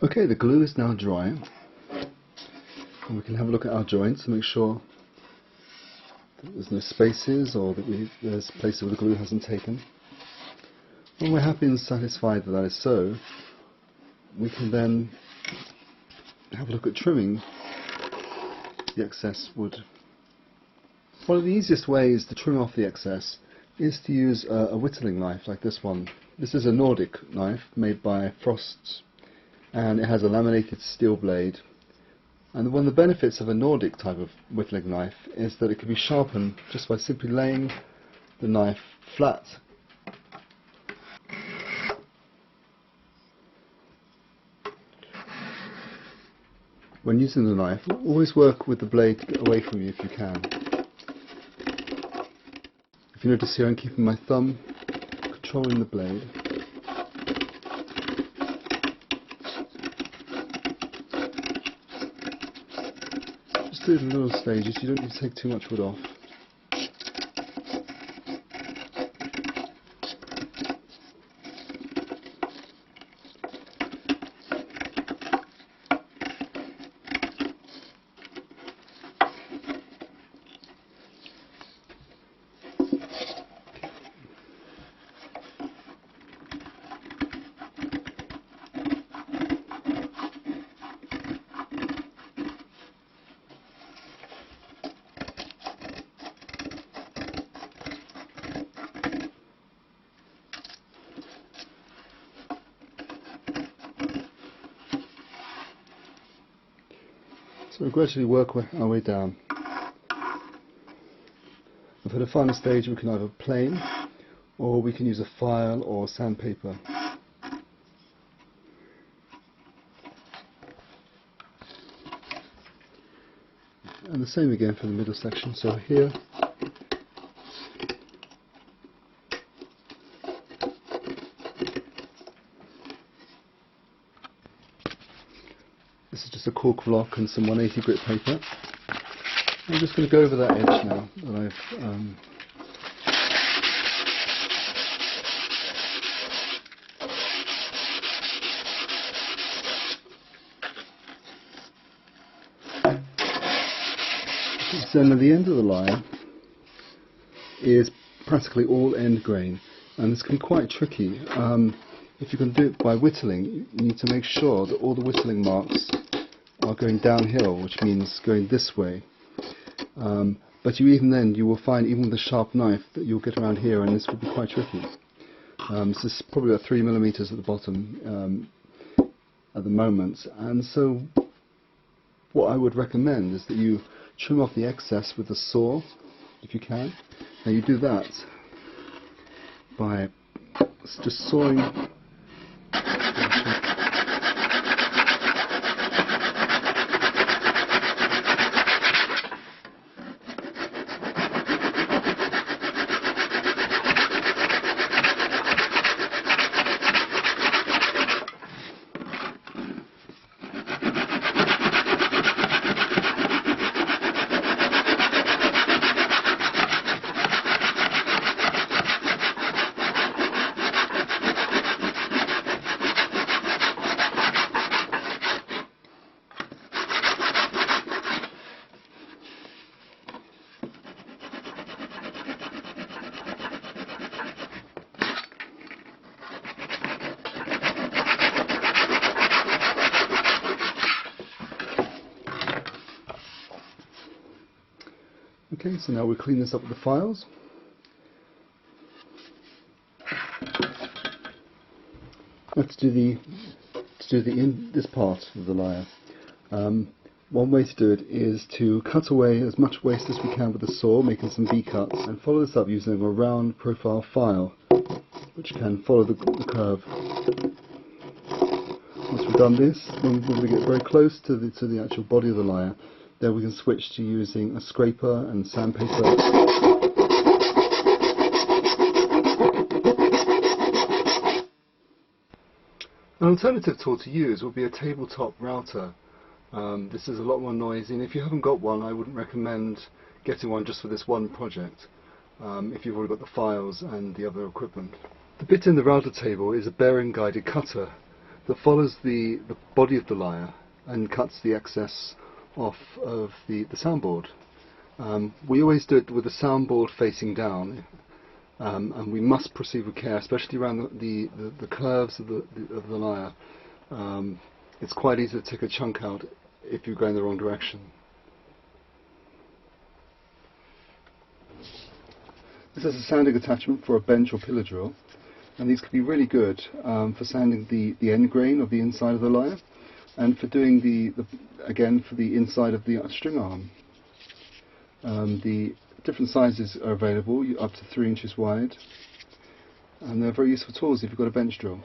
Okay, the glue is now dry, and we can have a look at our joints and make sure that there's no spaces or that there's places where the glue hasn't taken. When we're happy and satisfied that that is so, we can then have a look at trimming the excess wood. One of the easiest ways to trim off the excess is to use a whittling knife like this one. This is a Nordic knife made by Frost, and it has a laminated steel blade. And one of the benefits of a Nordic type of whittling knife is that it can be sharpened just by simply laying the knife flat. When using the knife, always work with the blade to get away from you if you can. If you notice here, I'm keeping my thumb controlling the blade. Just do it in little stages, you don't need to take too much wood off. So we'll gradually work our way down. And for the final stage, we can either plane, or we can use a file or sandpaper. And the same again for the middle section. So here, this is just a cork block and some 180 grit paper. I'm just going to go over that edge now that I've so now the end of the lyre is practically all end grain, and this can be quite tricky. If you can do it by whittling, you need to make sure that all the whittling marks are going downhill, which means going this way. But you will find, even with a sharp knife, that you'll get around here, and this will be quite tricky. This is probably about 3 millimeters at the bottom at the moment, and so what I would recommend is that you trim off the excess with a saw, if you can. Now you do that by just sawing Okay, so now we'll clean this up with the files. Let's do this part of the lyre. One way to do it is to cut away as much waste as we can with the saw, making some V cuts, and follow this up using a round profile file, which can follow the curve. Once we've done this, when we get very close to the actual body of the lyre, then we can switch to using a scraper and sandpaper. An alternative tool to use would be a tabletop router. This is a lot more noisy, and if you haven't got one, I wouldn't recommend getting one just for this one project, if you've already got the files and the other equipment. The bit in the router table is a bearing guided cutter. that follows the body of the lyre and cuts the excess off of the soundboard. We always do it with the soundboard facing down, and we must proceed with care, especially around the curves of the lyre. It's quite easy to take a chunk out if you go in the wrong direction. This is a sounding attachment for a bench or pillar drill, and these could be really good for sounding the end grain of the inside of the lyre, and for doing again for the inside of the string arm. The different sizes are available, up to 3 inches wide, and they're very useful tools if you've got a bench drill.